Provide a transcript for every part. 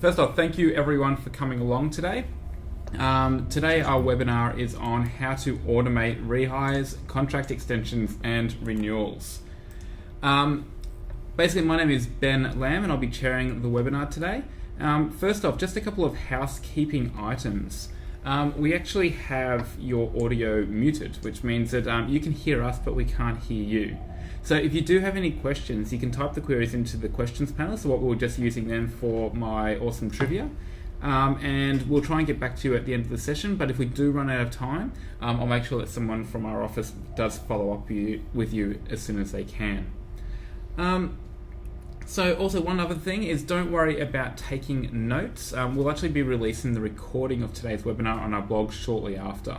First off, thank you everyone for coming along today. Today our webinar is on how to automate rehires, contract extensions and renewals. Basically, my name is Ben Lamb and I'll be chairing the webinar today. First off, just a couple of housekeeping items. We actually have your audio muted, which means that you can hear us but we can't hear you. So if you do have any questions, you can type the queries into the questions panel, so what we're just using then for my awesome trivia. And we'll try and get back to you at the end of the session, but if we do run out of time, I'll make sure that someone from our office does follow up with you as soon as they can. So also one other thing is don't worry about taking notes. We'll actually be releasing the recording of today's webinar on our blog shortly after.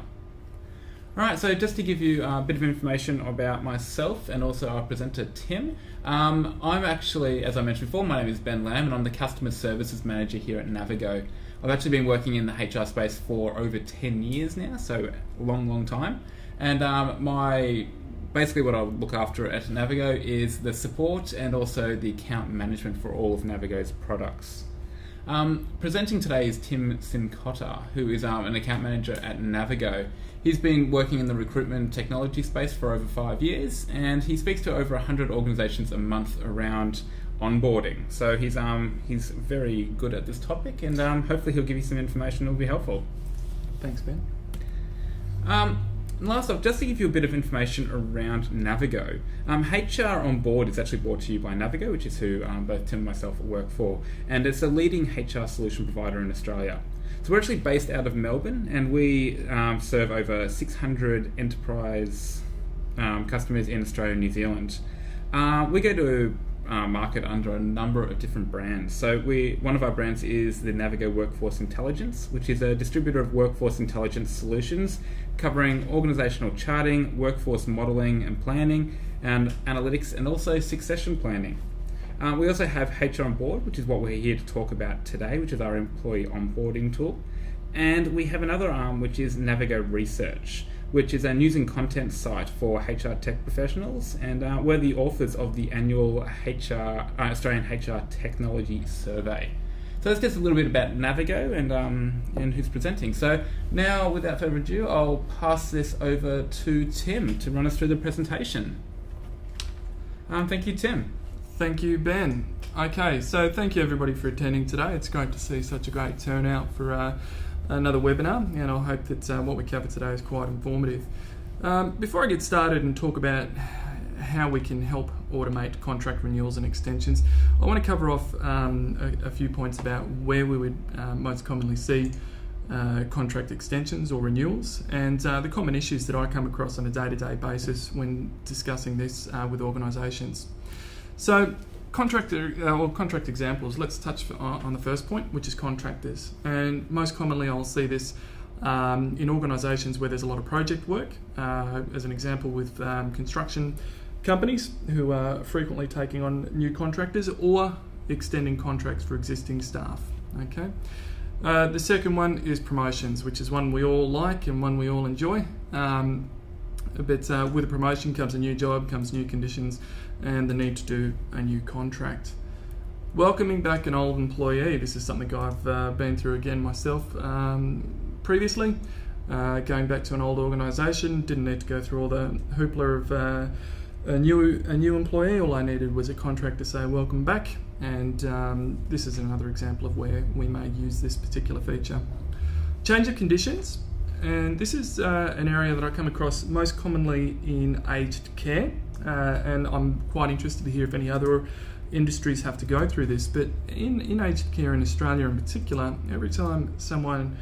Alright, so just to give you a bit of information about myself and also our presenter Tim. I'm actually, as I mentioned before, my name is Ben Lamb and I'm the Customer Services Manager here at Navigo. I've actually been working in the HR space for over 10 years now, so a long time. And basically what I look after at Navigo is the support and also the account management for all of Navigo's products. Presenting today is Tim Simcotta, who is an account manager at Navigo. He's been working in the recruitment technology space for over 5 years, and he speaks to over 100 organisations a month around onboarding. So he's very good at this topic, and hopefully he'll give you some information that will be helpful. Thanks, Ben. Last off, just to give you a bit of information around Navigo. HROnboard is actually brought to you by Navigo, which is who both Tim and myself work for, and it's a leading HR solution provider in Australia. So we're actually based out of Melbourne, and we serve over 600 enterprise customers in Australia and New Zealand. We go to market under a number of different brands. So one of our brands is the Navigo Workforce Intelligence, which is a distributor of workforce intelligence solutions covering organisational charting, workforce modelling and planning, and analytics, and also succession planning. We also have HROnboard, which is what we're here to talk about today, which is our employee onboarding tool. And we have another arm, which is Navigo Research, which is a news and content site for HR tech professionals, and we're the authors of the annual Australian HR Technology Survey. So that's just a little bit about Navigo and who's presenting. So now, without further ado, I'll pass this over to Tim to run us through the presentation. Thank you, Tim. Thank you, Ben. Okay, so thank you everybody for attending today. It's great to see such a great turnout for another webinar, and I hope that what we cover today is quite informative. Before I get started and talk about how we can help automate contract renewals and extensions, I want to cover off a few points about where we would most commonly see contract extensions or renewals, and the common issues that I come across on a day-to-day basis when discussing this with organisations. So contract examples, let's touch on the first point, which is contractors. And most commonly I'll see this in organisations where there's a lot of project work, as an example with construction companies who are frequently taking on new contractors or extending contracts for existing staff. Okay. The second one is promotions, which is one we all like and one we all enjoy. But with a promotion comes a new job, comes new conditions, and the need to do a new contract. Welcoming back an old employee. This is something I've been through again myself previously. Going back to an old organisation, didn't need to go through all the hoopla of a new employee. All I needed was a contract to say welcome back, and this is another example of where we may use this particular feature. Change of conditions. And this is an area that I come across most commonly in aged care, and I'm quite interested to hear if any other industries have to go through this. But in aged care in Australia in particular, every time someone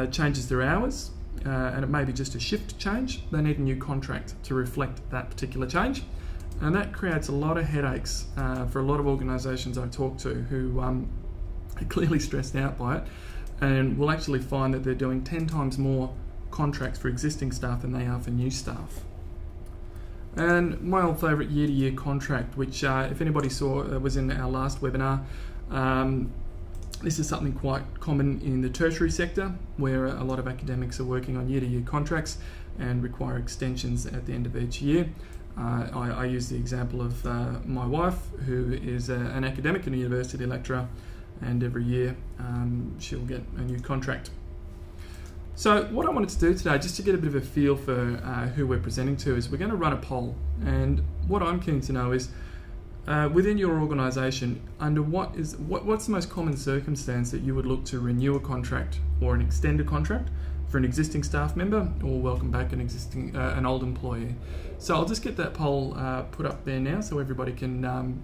changes their hours, and it may be just a shift change, they need a new contract to reflect that particular change. And that creates a lot of headaches for a lot of organisations I talk to who are clearly stressed out by it, and we'll actually find that they're doing 10 times more contracts for existing staff than they are for new staff. And my old favourite year-to-year contract, which if anybody saw was in our last webinar, this is something quite common in the tertiary sector, where a lot of academics are working on year-to-year contracts and require extensions at the end of each year. I use the example of my wife, who is an academic and a university lecturer, and every year she'll get a new contract. So what I wanted to do today, just to get a bit of a feel for who we're presenting to, is we're going to run a poll. And what I'm keen to know is, within your organisation, under what's the most common circumstance that you would look to renew a contract or an extended contract for an existing staff member, or welcome back an old employee? So I'll just get that poll put up there now, so everybody can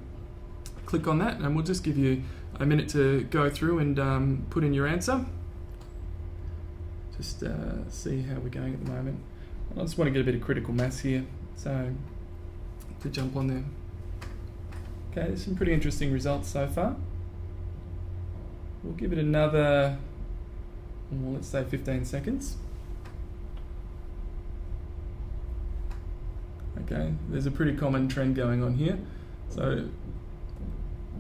click on that, and we'll just give you a minute to go through and put in your answer. Just see how we're going at the moment. I just want to get a bit of critical mass here, so to jump on there. Okay, there's some pretty interesting results so far. We'll give it another, well, let's say 15 seconds. Okay, there's a pretty common trend going on here. So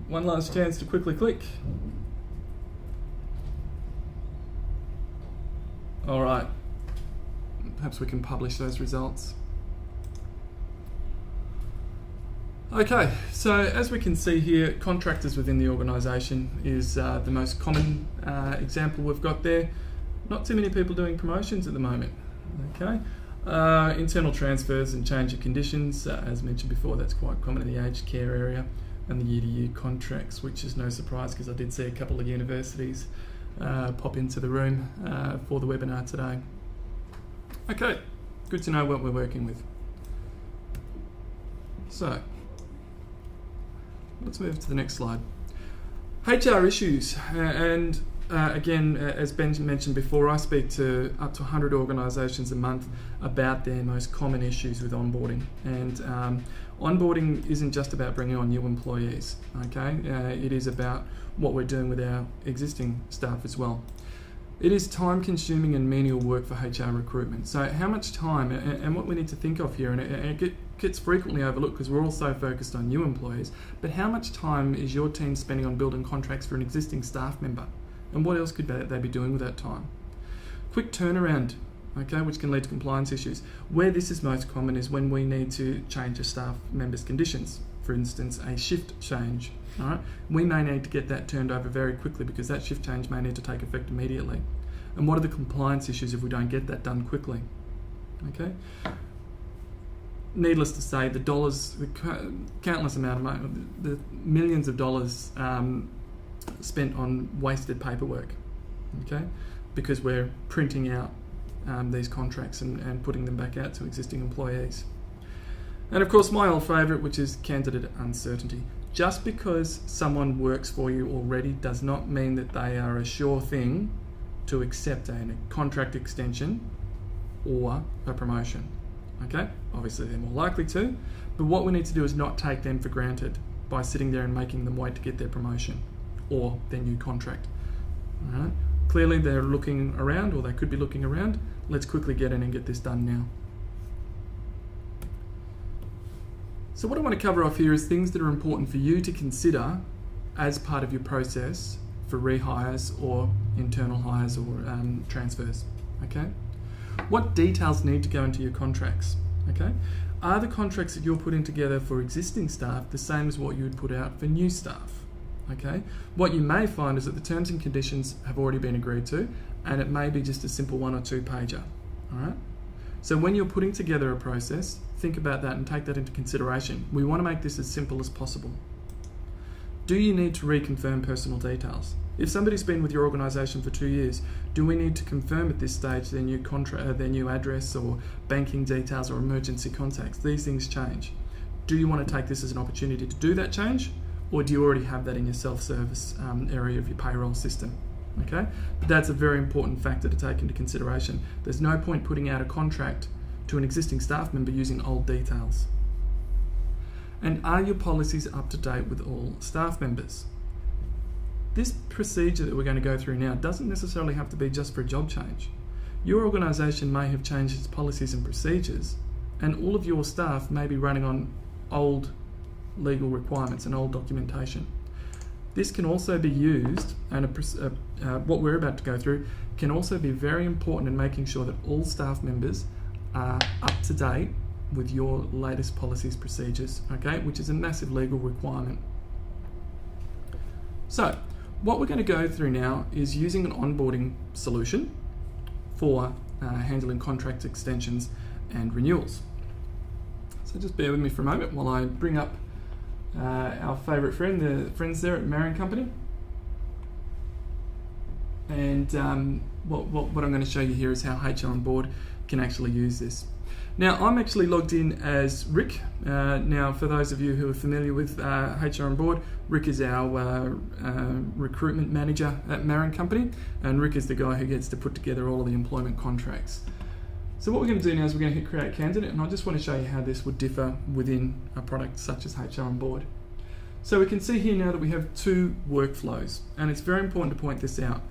one last chance to quickly click. All right, perhaps we can publish those results. Okay, so as we can see here, contractors within the organisation is the most common example we've got there. Not too many people doing promotions at the moment. Okay, internal transfers and change of conditions, as mentioned before, that's quite common in the aged care area, and the year-to-year contracts, which is no surprise because I did see a couple of universities pop into the room for the webinar today. Okay, good to know what we're working with. So let's move to the next slide. HR issues, and again, as Ben mentioned before, I speak to up to 100 organisations a month about their most common issues with onboarding. And onboarding isn't just about bringing on new employees, okay? It is about what we're doing with our existing staff as well. It is time-consuming and menial work for HR recruitment. So how much time, and what we need to think of here, and it gets frequently overlooked because we're all so focused on new employees, but how much time is your team spending on building contracts for an existing staff member? And what else could they be doing with that time? Quick turnaround, okay, which can lead to compliance issues. Where this is most common is when we need to change a staff member's conditions. For instance, a shift change. All right, we may need to get that turned over very quickly because that shift change may need to take effect immediately. And what are the compliance issues if we don't get that done quickly? Okay. Needless to say, the countless amount of money, the millions of dollars spent on wasted paperwork, okay, because we're printing out these contracts and putting them back out to existing employees. And of course, my old favourite, which is candidate uncertainty. Just because someone works for you already does not mean that they are a sure thing to accept a contract extension or a promotion. Okay, obviously they're more likely to, but what we need to do is not take them for granted by sitting there and making them wait to get their promotion or their new contract. All right, clearly they're looking around, or they could be looking around. Let's quickly get in and get this done now. So what I want to cover off here is things that are important for you to consider as part of your process for rehires or internal hires or transfers. Okay, what details need to go into your contracts? Okay, are the contracts that you're putting together for existing staff the same as what you would put out for new staff? Okay, what you may find is that the terms and conditions have already been agreed to, and it may be just a simple 1 or 2 pager. All right, so when you're putting together a process, think about that and take that into consideration. We want to make this as simple as possible. Do you need to reconfirm personal details? If somebody's been with your organisation for 2 years, do we need to confirm at this stage their new contract, their new address or banking details or emergency contacts? These things change. Do you want to take this as an opportunity to do that change, or do you already have that in your self-service area of your payroll system? Okay, but that's a very important factor to take into consideration. There's no point putting out a contract to an existing staff member using old details. And are your policies up to date with all staff members? This procedure that we're going to go through now doesn't necessarily have to be just for a job change. Your organisation may have changed its policies and procedures, and all of your staff may be running on old legal requirements and old documentation. This can also be used, and what we're about to go through can also be very important in making sure that all staff members are up to date with your latest policies, procedures, okay, which is a massive legal requirement. So, what we're going to go through now is using an onboarding solution for handling contract extensions and renewals. So just bear with me for a moment while I bring up our favourite friend, the friends there at Marion Company. And what I'm going to show you here is how HROnboard can actually use this. Now, I'm actually logged in as Rick. Now, for those of you who are familiar with HROnboard, Rick is our recruitment manager at Marion Company, and Rick is the guy who gets to put together all of the employment contracts. So what we're going to do now is we're going to hit Create Candidate, and I just want to show you how this would differ within a product such as HROnboard. So we can see here now that we have two workflows, and it's very important to point this out.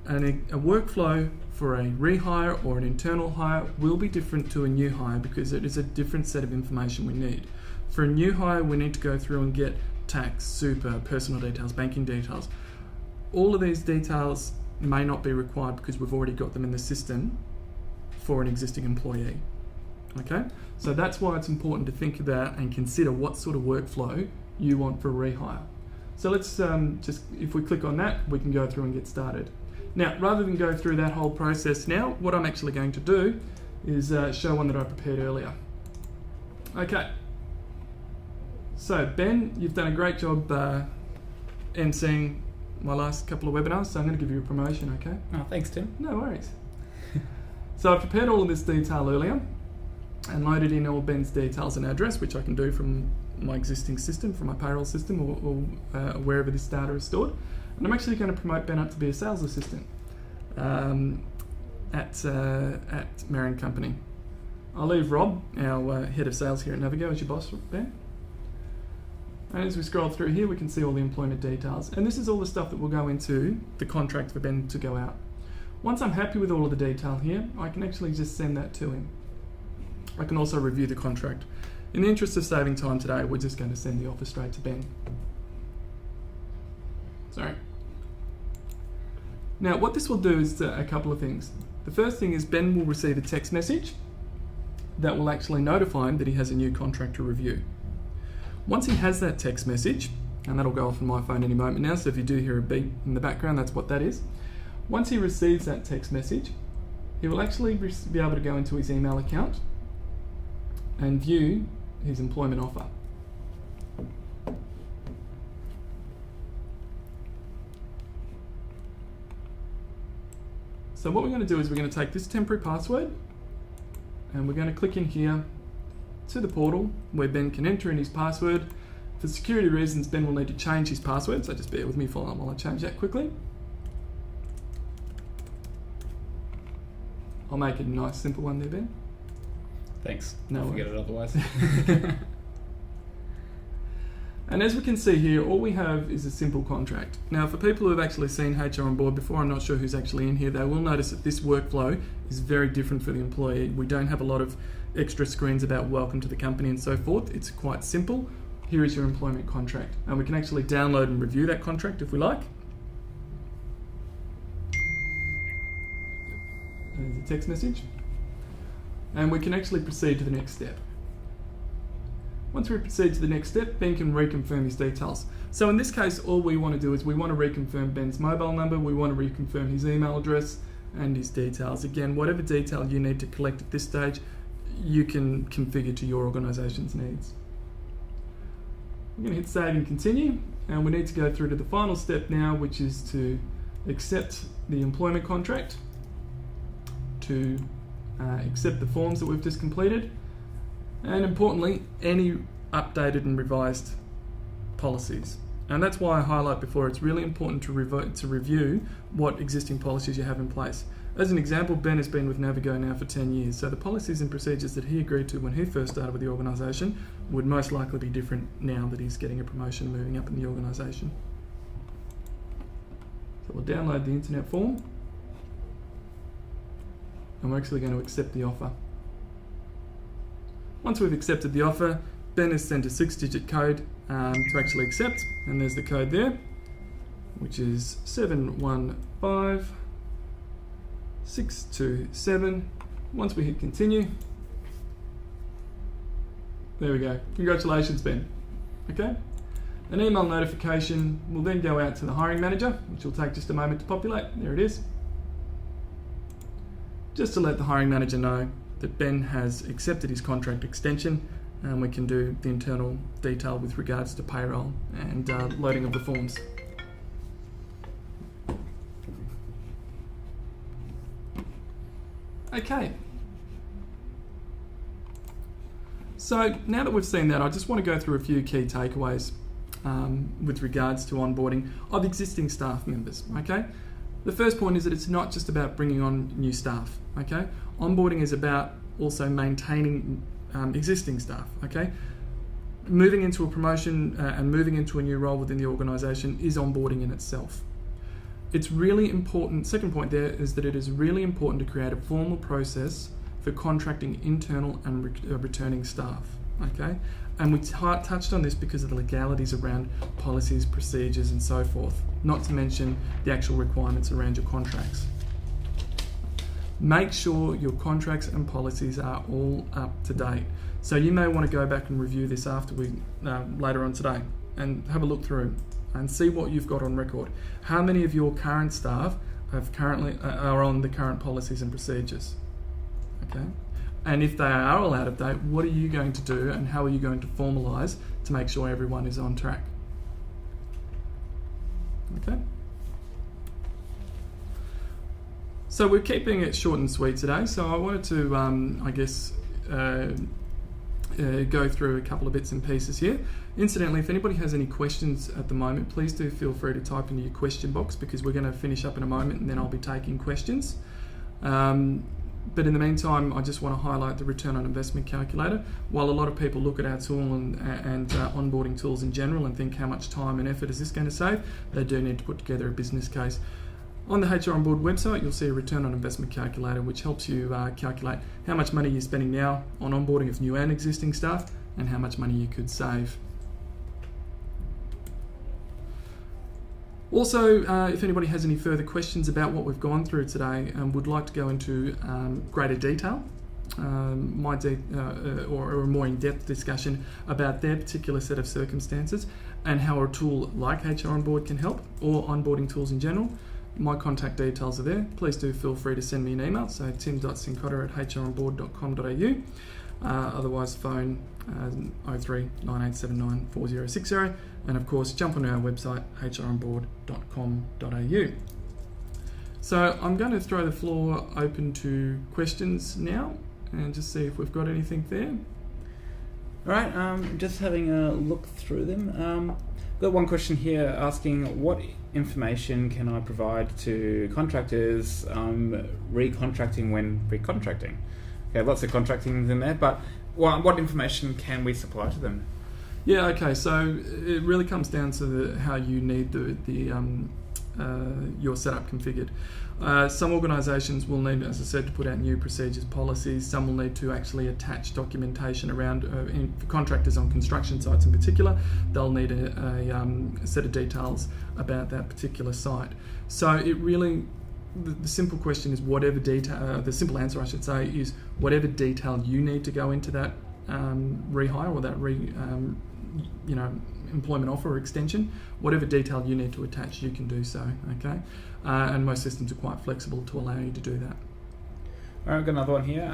And a workflow for a rehire or an internal hire will be different to a new hire because it is a different set of information we need. For a new hire, we need to go through and get tax, super, personal details, banking details. All of these details may not be required because we've already got them in the system for an existing employee. Okay, so that's why it's important to think about and consider what sort of workflow you want for a rehire. So let's just, if we click on that, we can go through and get started. Now, rather than go through that whole process now, what I'm actually going to do is show one that I prepared earlier. Okay, so Ben, you've done a great job emceeing my last couple of webinars, so I'm going to give you a promotion, okay? Oh, thanks, Tim. No worries. So I prepared all of this detail earlier and loaded in all Ben's details and address, which I can do from my existing system, from my payroll system, or wherever this data is stored. And I'm actually going to promote Ben up to be a sales assistant at Marion Company. I'll leave Rob, our head of sales here at Navigo, as your boss, Ben. And as we scroll through here, we can see all the employment details. And this is all the stuff that will go into the contract for Ben to go out. Once I'm happy with all of the detail here, I can actually just send that to him. I can also review the contract. In the interest of saving time today, we're just going to send the offer straight to Ben. Sorry. Now, what this will do is a couple of things. The first thing is Ben will receive a text message that will actually notify him that he has a new contract to review. Once he has that text message, and that'll go off on my phone any moment now, so if you do hear a beep in the background, that's what that is. Once he receives that text message, he will actually be able to go into his email account and view his employment offer. So what we're going to do is we're going to take this temporary password and we're going to click in here to the portal where Ben can enter in his password. For security reasons, Ben will need to change his password, so just bear with me while I change that quickly. I'll make it a nice simple one there, Ben. Thanks. No I'll forget it otherwise. And as we can see here, all we have is a simple contract. Now, for people who have actually seen HROnboard before, I'm not sure who's actually in here, they will notice that this workflow is very different for the employee. We don't have a lot of extra screens about welcome to the company and so forth. It's quite simple. Here is your employment contract. And we can actually download and review that contract if we like. There's a text message. And we can actually proceed to the next step. Once we proceed to the next step, Ben can reconfirm his details. So in this case, all we want to do is we want to reconfirm Ben's mobile number, we want to reconfirm his email address and his details. Again, whatever detail you need to collect at this stage, you can configure to your organisation's needs. We're going to hit save and continue, and we need to go through to the final step now, which is to accept the employment contract, to accept the forms that we've just completed, and importantly, any updated and revised policies. And that's why I highlight before, it's really important to review what existing policies you have in place. As an example, Ben has been with Navigo now for 10 years, so the policies and procedures that he agreed to when he first started with the organisation would most likely be different now that he's getting a promotion and moving up in the organisation. So we'll download the internet form, and we're actually going to accept the offer. Once we've accepted the offer, Ben has sent a 6-digit code to actually accept, and there's the code there, which is 715627. Once we hit continue, there we go. Congratulations, Ben. Okay? An email notification will then go out to the hiring manager, which will take just a moment to populate. There it is. Just to let the hiring manager know that Ben has accepted his contract extension, and we can do the internal detail with regards to payroll and loading of the forms. Okay. So now that we've seen that, I just want to go through a few key takeaways with regards to onboarding of existing staff members, okay? The first point is that it's not just about bringing on new staff, okay? Onboarding is about also maintaining existing staff, okay? Moving into a promotion and moving into a new role within the organisation is onboarding in itself. It's really important, second point there is that it is really important to create a formal process for contracting internal and returning staff, okay? And we touched on this because of the legalities around policies, procedures and so forth, not to mention the actual requirements around your contracts. Make sure your contracts and policies are all up to date. So you may want to go back and review this after later on today and have a look through and see what you've got on record. How many of your current staff are on the current policies and procedures? Okay, and if they are all out of date, what are you going to do and how are you going to formalise to make sure everyone is on track? Okay. So we're keeping it short and sweet today, so I wanted to, go through a couple of bits and pieces here. Incidentally, if anybody has any questions at the moment, please do feel free to type into your question box because we're going to finish up in a moment and then I'll be taking questions. But in the meantime, I just want to highlight the return on investment calculator. While a lot of people look at our tool and onboarding tools in general and think how much time and effort is this going to save, they do need to put together a business case. On the HROnboard website, you'll see a return on investment calculator, which helps you calculate how much money you're spending now on onboarding of new and existing staff and how much money you could save. Also, if anybody has any further questions about what we've gone through today and would like to go into greater detail, or a more in-depth discussion about their particular set of circumstances and how a tool like HROnboard can help, or onboarding tools in general, my contact details are there. Please do feel free to send me an email, so tim.sincotter@hronboard.com.au. Otherwise, phone 03 9879 4060, and of course, jump on our website HROnboard.com.au. So I'm going to throw the floor open to questions now, and just see if we've got anything there. All right, just having a look through them. Got one question here asking, what information can I provide to contractors recontracting when recontracting? Okay, lots of contracting in there, but what information can we supply to them? Yeah, okay, so it really comes down to how you need your setup configured. Some organisations will need, as I said, to put out new procedures, policies. Some will need to actually attach documentation around, for contractors on construction sites in particular, they'll need a set of details about that particular site. So it really, the simple question is whatever detail, the simple answer I should say is whatever detail you need to go into that rehire or that employment offer or extension, whatever detail you need to attach, you can do so, okay? And most systems are quite flexible to allow you to do that. All right, I've got another one here.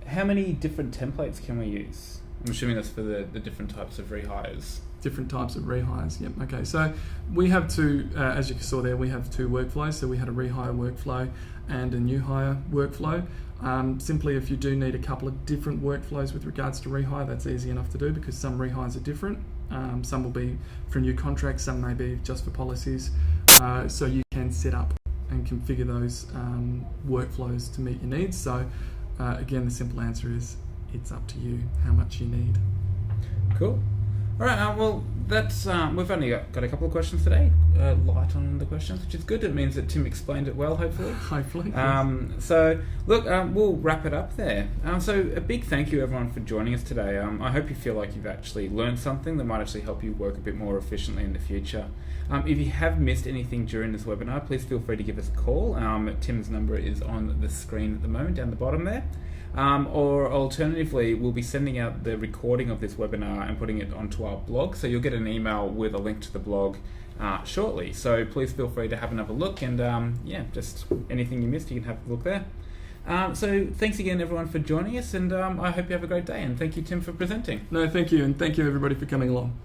How many different templates can we use? I'm assuming that's for the different types of rehires. Different types of rehires, yep. Okay, so we have two, as you saw there, we have two workflows. So we had a rehire workflow and a new hire workflow. Simply, if you do need a couple of different workflows with regards to rehire, that's easy enough to do because some rehires are different. Some will be for new contracts, some may be just for policies. So you can set up and configure those workflows to meet your needs. So again, the simple answer is it's up to you how much you need. Cool. All right, well, that's we've only got a couple of questions today, light on the questions, which is good. It means that Tim explained it well, hopefully. Hopefully. Yes. So, look, we'll wrap it up there. So, a big thank you, everyone, for joining us today. I hope you feel like you've actually learned something that might actually help you work a bit more efficiently in the future. If you have missed anything during this webinar, please feel free to give us a call. Tim's number is on the screen at the moment, down the bottom there. Or alternatively, we'll be sending out the recording of this webinar and putting it onto our blog. So you'll get an email with a link to the blog shortly. So please feel free to have another look, and just anything you missed, you can have a look there. So thanks again, everyone, for joining us, and I hope you have a great day. And thank you, Tim, for presenting. No, thank you, and thank you, everybody, for coming along.